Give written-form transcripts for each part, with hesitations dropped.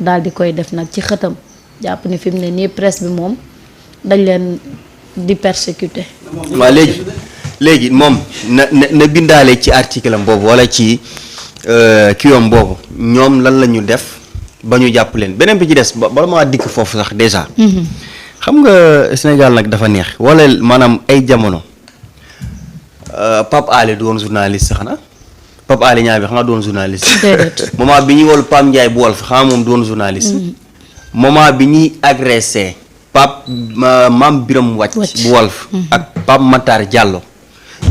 daal di koy def nag ci xëtam jàpp ni fi mu ne nii presse bi moom dañ leen di persécuter. waaw léegi moom na bindaale ci article am boobu wala ci kiwam boobu ñoom lan la ñu def ba ñu jàpp leen beneen bi ci des bala maa dikk foofu sax déjà. xam nga Sénégal nag dafa neex wala maanaam ay jamono Pape Alé du woon journaliste xanaa Pape Alé ñaar bi xam nga doon journaliste. déedéet moment bi ñuy wol Pam Ndiaye bu Walf xam nga moom doon journaliste. moment bi ñuy agressé Pape Mame Biram Wàcc bu Walf ak Pape Matar Diallo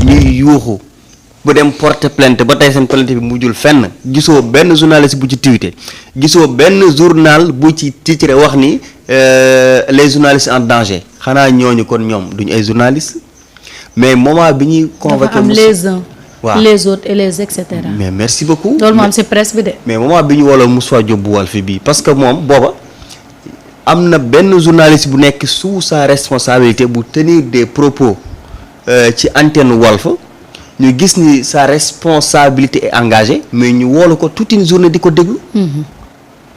ñuy yuuxu bu dem porter plainte ba tey seen plainte bi mujjul fenn gisoo benn journaliste bu ci tiwite gisoo benn journal bu ci titre wax ni les journalistes en danger xanaa ñooñu kon ñoom duñu ay journalistes mais moment bi ñuy convoqué am les uns waaw les autres et les et cetera. mais merci beaucoup loolu moom ci presse bi de. mais moment bi ñu woloon Moussa Diop bu Walf bii parce que moom booba am na benn journaliste bu nekk sous sa responsabilité bu tenir des propos ci antenne Walf ñu gis ni sa responsabilité est engagée mais ñu woolu ko toute une journée di ko déglu.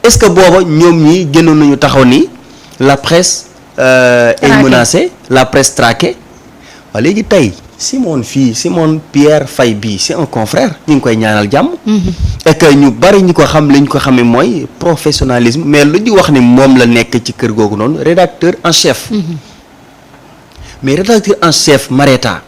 est-ce que booba ñoom ñi gënoon nañu taxaw ni la presse est menacée la presse traquée waaw léegi tey Simon Pierre Faye bii c'est un confrère ñu ngi koy ñaanal jàmm. et que ñu bari ñu ko xam li ñu ko xamee mooy professionnalisme mais lu ñu wax ni moom la nekk ci kër googu noonu rédacteur en chef. mais rédacteur en chef Mareta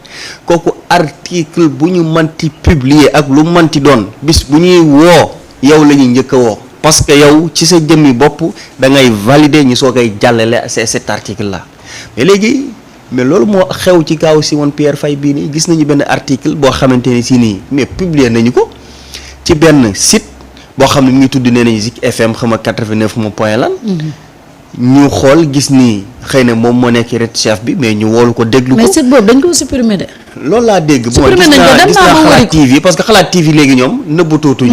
kooku article bu ñu manti publier ak lu manti doon bis bu ñuy woo yow la ñuy njëkk a woo parce que yow ci sa jëmmi bopp da ngay valider ñu soo koy jàllale cet article là mais loolu moo xew ci kaw Simon Pierre Faye bii nii gis nañu benn article boo xamante ni si nii mais publier nañu ko ci benn site boo xam ne mu ngi tudd nee nañu Zik FM xam nga 89 point lan. ñu xool gis ni xëy na moom moo nekk red chef bi mais ñu woolu ko déglu ko. mais site boobu dañ ko supprimer de. loolu laa dégg. supprimer nañ ko dem naa ma Xalaat TV parce que Xalaat TV léegi ñoom nëbbatootuñu.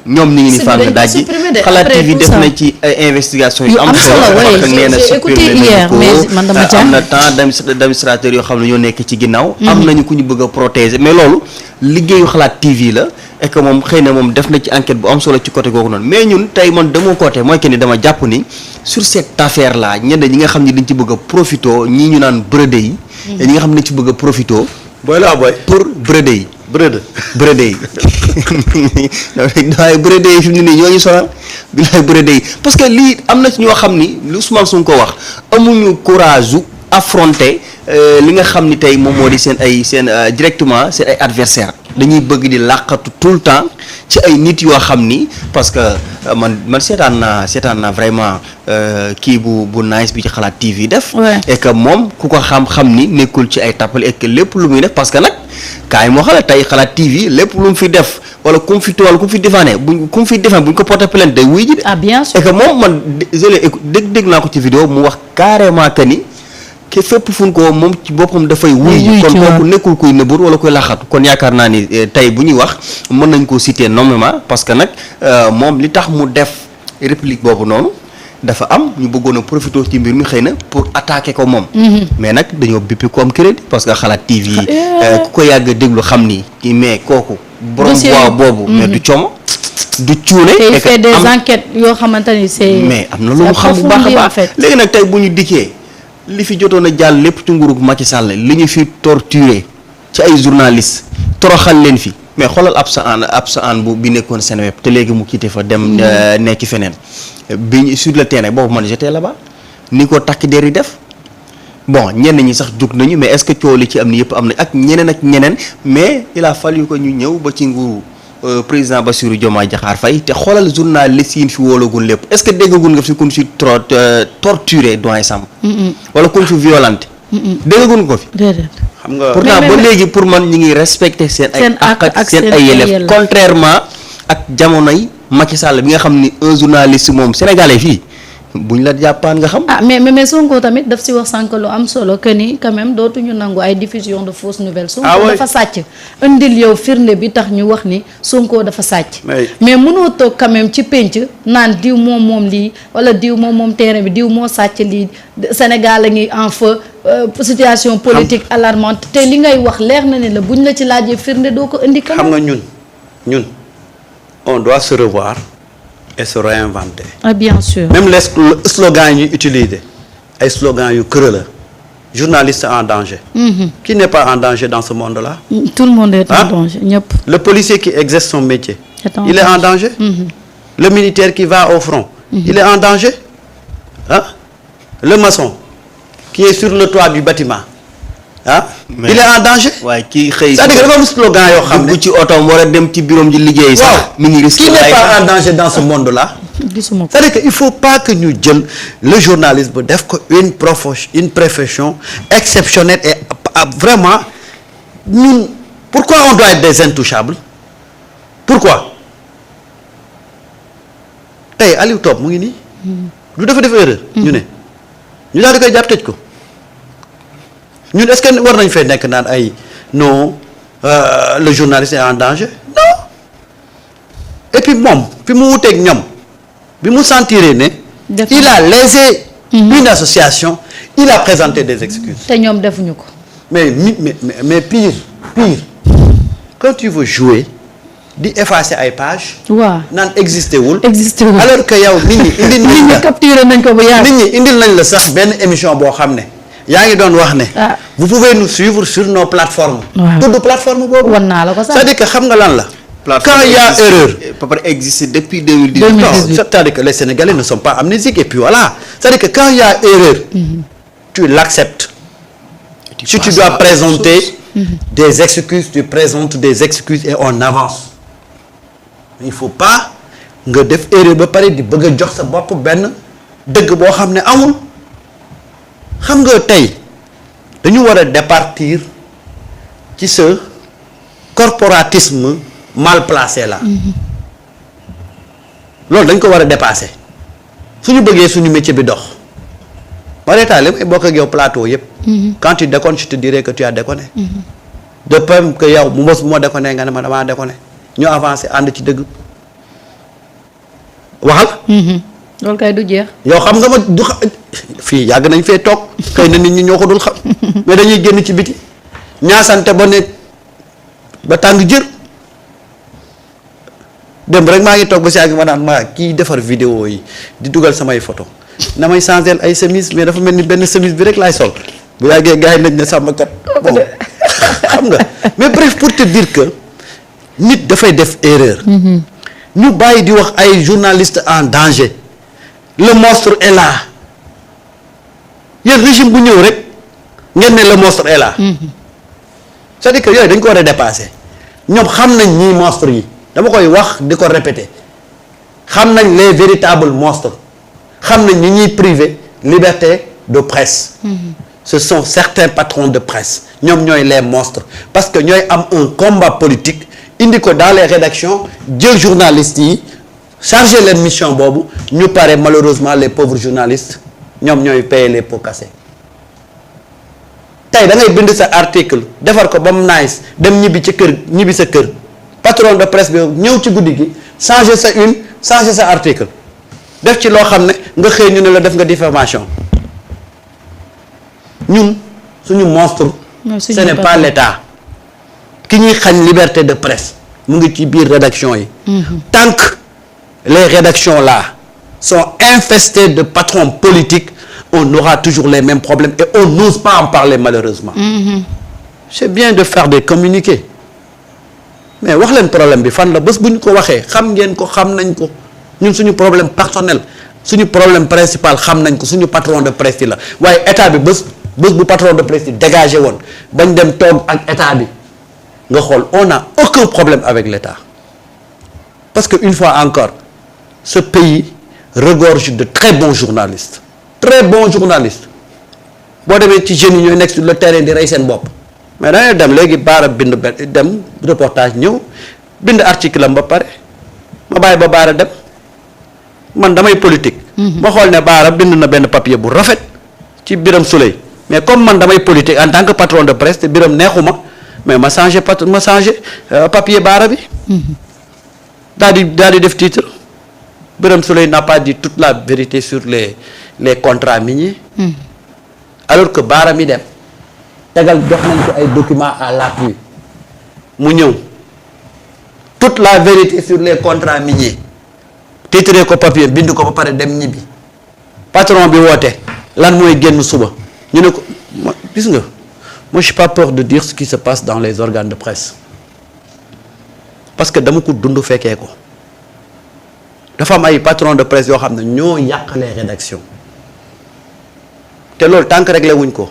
ñoom ñu ngi ni fànn daaj ji Xalaat TV def na ci ay investigation yu am solo. oui j'ai écouté hier mais man dama am na temps d'administrateur yoo xam ne ñoo nekk ci ginnaaw. am nañu ku ñu bëgg a protéger mais loolu liggéeyu Xalaat TV la. et que moom xëy na moom def na ci enquête bu am solo ci côté googu noonu mais ñun tey man de mon côté mooy que ni dama jàpp ni sur cette affaire là ñenn ñi nga xam ne dañ ci bëgg a profito ñii ñu naan bredé yi. ñi nga xam ne dañ ci bëgg a profito. booy laa booy pour bredé yi. bredé yi waaye bredé yi fi mu ne nii ñoo ñu sonal bilaay bredé yi parce que lii am na ci ñoo xam ni lu Ousmane Sonko ko wax amuñu courage u affronter li nga xam ni tey moom moo di seen directement seen ay adversaires. dañuy bëgg di làqatu tout le temps ci ay nit yoo xam ni parce que man seetaan naa vraiment kii bu nice bi ci Xalaat TV def. et que moom ku ko xam ni nekkul ci ay tappale et que lépp lu muy def parce que nag kaay moo xala tey Xalaat TV lépp lu mu fi def wala ku mu fi défendre buñ ko porter plainte day wuy ji de. ah bien sûr et que moom man dégg naa ko ci vidéo mu wax carrément que ni. ke fépp fu ko moom ci boppam dafay wuy kon kooku nekkul kuy nëbbur wala kuy laxatu kon yaakaar naa ni tey bu ñuy wax mën nañ koo citer nommément parce que nag moom li tax mu def réplique boobu noonu dafa am ñu bëggoon a profité ci mbir mi xëy na pour attaquer ko moom mais nag dañoo bippi ko am crédit parce que Xalaat TV ku ko yàgg déglu xam ni mais kooku borom voix boobu mais du como du cuune et fait des enquêtes yoo xamante ni c'est mais am na lu mu xam bu baax a baax léegi nag tey bu ñu dikkee li fi jotoon a jàll lépp ci nguurug Macky Sall li ñu fi torturé ci ay journalistes toroxal leen fi mais xoolal ab sa an bu bi nekkoon Seneweb te léegi mu quitté fa dem nekki feneen bi sur le terrain boobu man j'étais là-bas ni ko takk der yi def bon ñenn ñi sax jug nañu mais est-ce que coow li ci am ni yëpp am na ak ñeneen mais il a fallu ko ñu ñëw ba ci nguuru président Bassirou Diomaye Diakhar Faye te xoolal journaliste yi fi wóolagul lépp est-ce que déggagun nga fi kun fi torturé doyen Samb wala kun fi violenté déggagun ko fi xam nga pourtant ba léegi pour man ñi ngi respecté seen ay àq ak seen ay yelleef contrairement ak jamonoy Macky Sall bi nga xam ni un journaliste moom sénégalais fii buñ la jàppaan nga xam. mais Sonko tamit daf si wax sànq lu am solo que ni quand même dootuñu nangu ay diffusion de fausses nouvelles. Sonko dafa sàcc. indil yow firnde bi tax ñu wax ni Sonko dafa sàcc. mais mënoo toog quand même ci penc naan diw moom lii wala diw moom terrain bi diw moo sàcc lii Sénégal a ngi en feu situation politique alarmante te li ngay wax leer na ne la buñ la ci laajee firnde doo ko indi. xam nga ñun on doit se revoir et se réinventer. Ah, bien sûr. Même les slogans yi ñuy utiliser ay slogans yu creux la journaliste en danger. Qui n'est pas en danger dans ce monde-là? Tout le monde est en danger ñëpp. Le policier qui exerce son métier. Il est en danger. Le militaire qui va au front. Il est en danger. Le maçon qui est sur le toit du bâtiment. Il est en danger. waaye kii xëy c'est-à-dire que dafa am slogan yoo xam ne dugg ci otoom war a dem ci bureau di liggéey sax. mi ngi risque qui n'est pas en danger dans ce monde-là. gisuma ko. C'est-à-dire que il faut pas que ñu jël le journalisme def ko une profession exceptionnelle et vraiment ñun pourquoi on doit être des intouchables pourquoi tey Aliou Top mu ngi nii. du dafa def erreur. ñu daal di koy jàpp tëj ko ñun est-ce que war nañ fee nekk naan ay non le journaliste est en danger non et puis moom fi mu wuteeg ñoom bi mu sentiree ne. il a lésé une association il a présenté des excuses. te ñoom defuñu ko. mais pire quand tu veux jouer di effacer ay pages. waaw naan existé wul. alors que yow nit ñi indil nañ la capturé nañ ko ba yàgg. nit ñi indil nañ la sax benn émission boo xam ne yaa ngi doon wax ne. vous pouvez nous suivre sur nos plateformes. waaw tudd plateforme boobu. wan naa la ko sax c'est-à-dire que xam nga lan la. quand il y a erreur. Papa existe depuis 2018. Non, c'est-à-dire que les Sénégalais ne sont pas amnésiques et puis voilà. C'est-à-dire que quand il y a erreur, tu l'acceptes. Si tu dois présenter des excuses, tu présentes des excuses et on avance. Il faut pas nga def erreur ba pare di bëgg a jox sa bopp benn dëgg boo xam ne amul. xam nga tey dañu war a départir ci ce corporatisme mal placé là. loolu dañ ko war a dépasser suñu bëggee suñu métier bi dox. Marieta li may bokk ak yow plateau yëpp. quand tu déconnes je te dirai que tu as déconné. de même que yow bu ma déconné nga ne ma damaa déconné ñu avancé ànd ci dëgg waxal. loolu kay du jeex. yow xam nga ma du fii yàgg nañ fee toog xëy na nit ñi ñoo ko dul xam mais dañuy génn ci biti ñaasante ba ne ba tàng jër dem rek maa ngi toog ba si àgg ma naan ma kii defar vidéo yi di dugal samay photo na may changer ay chemise mais dafa mel ni benn chemise bi rek laay sol bu yàggee gars yi nañ ne sàmmkat bon xam nga mais bref pour te dire que nit dafay def erreur. ñu bàyyi di wax ay journalistes en danger le monstre est là yéen régime bu ñëw rek ngeen ne le monstre est là. c'est-à-dire que yooyu dañ ko war a dépasser ñoom xam nañ ñii monstre yi dama koy wax di ko répéter xam nañ les véritables monstres xam nañ ñi ñuy privé liberté de presse. Ce sont certains patrons de presse ñoom ñooy les monstres parce que ñooy am un combat politique indi ko dans les rédactions jël journalistes yi chargé leen mission boobu ñu pare malheureusement les pauvres journalistes ñoom ñooy payer les pots cassés tey da ngay bind sa article defar ko ba mu nice dem ñibbi ci kër ñibbi sa kër patron de presse bi ñëw ci guddi gi changer sa une changer sa article def ci loo xam ne nga xëy ñu ne la def nga diffamation ñun suñu monstre ce n'est pas l'État ki ñuy xañ liberté de presse mu ngi ci biir rédaction yi tant que les rédactions là sont infestées de patrons politiques on aura toujours les mêmes problèmes et on n'ose pas en parler malheureusement c'est bien de faire des communiqués mais wax leen problème bi fan la bés bu ñu ko waxee xam ngeen ko xam nañ ko ñun suñu problème personnel suñu problème principal xam nañ ko suñu patron de presse yi la waaye état bi bés bu patron de presse yi dégagé woon bañ dem toog ak état bi nga xool on n'a aucun problème avec l'État parce que une fois encore ce pays regorge de très bons journalistes boo demee ci jeunes yi ñooy nekk sur le terrain di rey seen bopp mais dangay dem léegi baara bind dem reportage ñëw bind article am ba pare ma bàyyi ba baara dem man damay politique ma xool ne baara bind na benn papier bu rafet ci Birame Souleye mais comme man damay politique en tant que patron de presse te Birame neexuma mais ma changé papier baara bi daal di def titre Birame Souleye n'a pas dit toute la vérité sur les contrats miniers alors que baara mi dem tegal jox nañ ko ay documents à l'appui mu ñëw toute la vérité sur les contrats miniers titré ko papier bind ko ba pare dem ñibbi patron bi woote lan mooy génn suba ñu ne ko gis nga moi j'ai pas peur de dire ce qui se passe dans les organes de presse parce que dama ko dund fekkee ko dafa am ay patron de presse yoo xam ne ñoo yàq les rédactions te loolu tant que réglé wuñ ko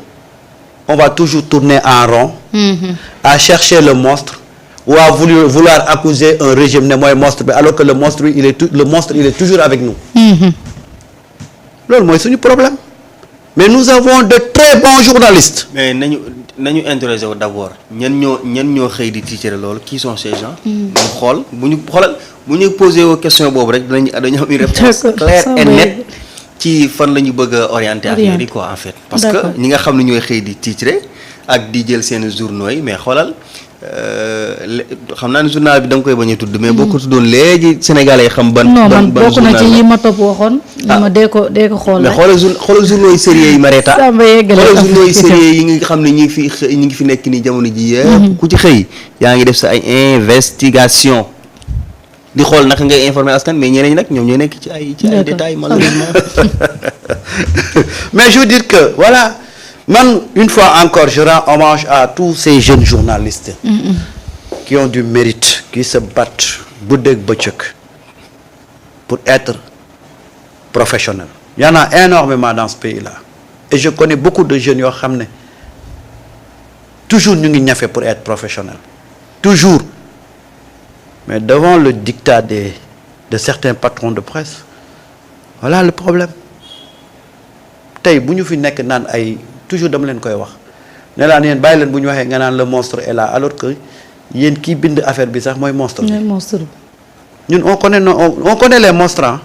on va toujours tourner en rond à chercher le monstre ou à vouloir accuser un régime ne mooy monstre bi alors que le monstre il est toujours avec nous loolu mooy suñu problème mais nous avons de très bons journalistes. mais nañu interroger wu d'abord ñan ñoo xëy di titre loolu qui sont ces gens. ñu xool bu ñu posé wu question boobu rek dañu am une réponse claire et nette ci fan la ñu bëgg a orienter affaire yi quoi en fait. parce que ñi nga xam ne ñooy xëy di titre ak di jël seen journaux yi mais xoolal xam naa ne journal bi da nga koy bañ a tudd mais boo ko tuddoon léegi Sénégalais yi xam ban. non man bokk na ci yi ma topp waxoon. ma dee ko xool mais xoolal journaux yi sérieux yi Marieta. xoolal journaux yi sérieux yi nga xam ne ñi ngi fi nekk nii jamono ji yëpp ku ci xëy yaa ngi def sa ay investigation di xool naka ngay informer askan mais ñeneen ñi nag ñoom ñooy nekk ci ay détails malheureusement. mais je veux dire que voilà. Man, une fois encore, je rends hommage à tous ces jeunes journalistes qui ont du mérite, qui se battent guddeeg bëccëg pour être professionnels. Il y en a énormément dans ce pays-là. Et je connais beaucoup de jeunes yoo xam ne toujours ñu ngi ñafe pour être professionnels. Toujours. Mais devant le dictat de certains patrons de presse, voilà le problème. Tey bu ñu fi nekk naan ay toujours dama leen koy wax ne laan yéen bàyyi leen bu ñu waxee nga naan le monstre est là alors que yéen kii bind affaire bi sax mooy monstre bi ñun on connaît les monstres hein?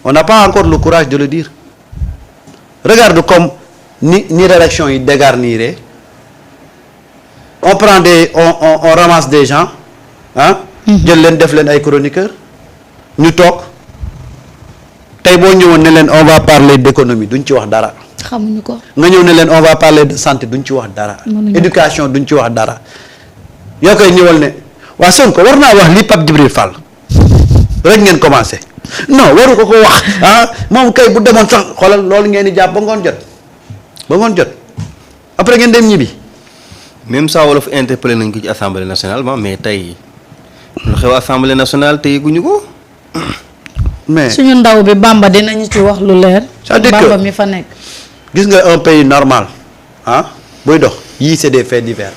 On n'a pas encore le courage de le dire. Regarde comme ni rédaction yi dégarniré on prend on ramasse des gens ah jël leen def leen ay chroniqueurs ñu toog tey boo ñëwoon ne leen on va parler d'économie duñ ci wax dara. xamuñu ko. nga ñëw ne leen on va parler de santé duñ ci wax dara. éducation duñ ci wax dara. yoo koy ñëwal ne waa Sonko war naa wax li Pape Djibril Fall rek ngeen commencé non waru ko wax ah moom kay bu demoon sax xoolal loolu ngeen di jàpp ba ngoon jot après ngeen dem ñibbi. même saa wolof interpellé nañ ko ci assemblée nationale mais tey lu xew assemblée nationale tey guñu ko. mais suñu ndaw bi Bamba dinañu ci wax lu leer. c'est-à-dire que Bamba mi fa nekk. gis nga un pays normal ah buy dox yii c'est des faits divers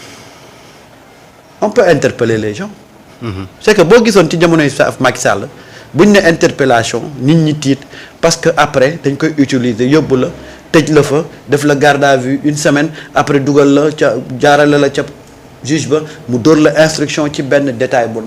on peut interpeller les gens. C'est que boo gisoon ci jamonoy Macky Sall buñ ne interpellation nit ñi tiit parce que après dañ koy utiliser yóbbu la tëj la fa def la garde à vue une semaine après dugal la ca jaarale la ca juge ba mu dóor la instruction ci benn détail bu ndaw